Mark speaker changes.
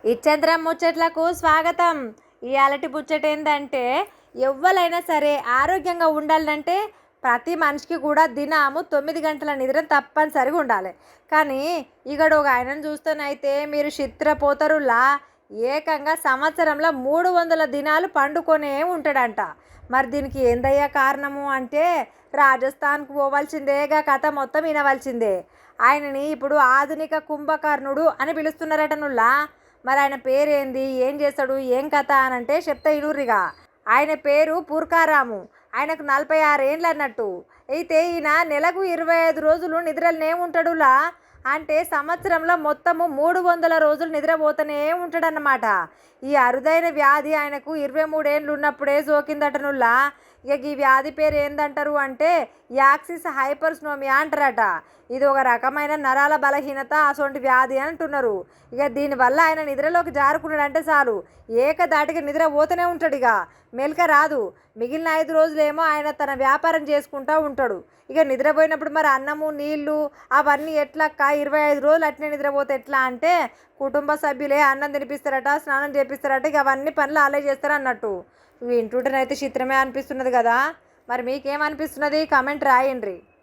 Speaker 1: ఇచ్చంద్రం ముచ్చట్లకు స్వాగతం. ఇయాలటి ముచ్చట ఏంటంటే, ఎవ్వరైనా సరే ఆరోగ్యంగా ఉండాలంటే ప్రతి మనిషికి కూడా దినము 9 గంటల నిద్ర తప్పనిసరిగా ఉండాలి. కానీ ఇక్కడ ఒక ఆయనను చూస్తేనైతే మీరు చిత్రపోతరులా ఏకంగా సంవత్సరంలో 300 దినాలు పండుకొనే ఉంటాడంట. మరి దీనికి ఏందయ్యా కారణము అంటే, రాజస్థాన్కు పోవాల్సిందేగా, కథ మొత్తం వినవలసిందే. ఆయనని ఇప్పుడు ఆధునిక కుంభకర్ణుడు అని పిలుస్తున్నారట నుల్లా. మరి ఆయన పేరేంది, ఏం చేస్తాడు, ఏం కథ అని అంటే చెప్తా ఇనుర్రిగా. ఆయన పేరు పూర్కారాము. ఆయనకు 46 ఏండ్లు అన్నట్టు. అయితే ఈయన నెలకు 25 రోజులు నిద్రలనే ఉంటాడులా. అంటే సంవత్సరంలో మొత్తము 300 రోజులు నిద్రపోతూనే ఉంటాడన్నమాట. ఈ అరుదైన వ్యాధి ఆయనకు 23 ఏండ్లు ఉన్నప్పుడే సోకిందటనుల్లా. ఇక ఈ వ్యాధి పేరు ఏందంటారు అంటే యాక్సిస్ హైపర్స్నోమియా అంటారట. ఇది ఒక రకమైన నరాల బలహీనత అసొంటి వ్యాధి అని అంటున్నారు. ఇక దీనివల్ల ఆయన నిద్రలోకి జారుకున్నాడంటే చాలు ఏకదాటిగా నిద్ర పోతూనే ఉంటాడు. ఇక మెలక రాదు. మిగిలిన 5 రోజులేమో ఆయన తన వ్యాపారం చేసుకుంటూ ఉంటాడు. ఇక నిద్రపోయినప్పుడు మరి అన్నము నీళ్లు అవన్నీ ఎట్లక్క, 25 రోజులు అట్నే నిద్రపోతే ఎట్లా అంటే కుటుంబ సభ్యులే అన్నం తినిపిస్తారట, స్నానం చేపిస్తారట. ఇక అవన్నీ పనులు అలాగే చేస్తారు అన్నట్టు. వింటుంటేనైతే చిత్రమే అనిపిస్తున్నది కదా. మరి మీకేమనిపిస్తున్నది, కామెంట్ రాయండి.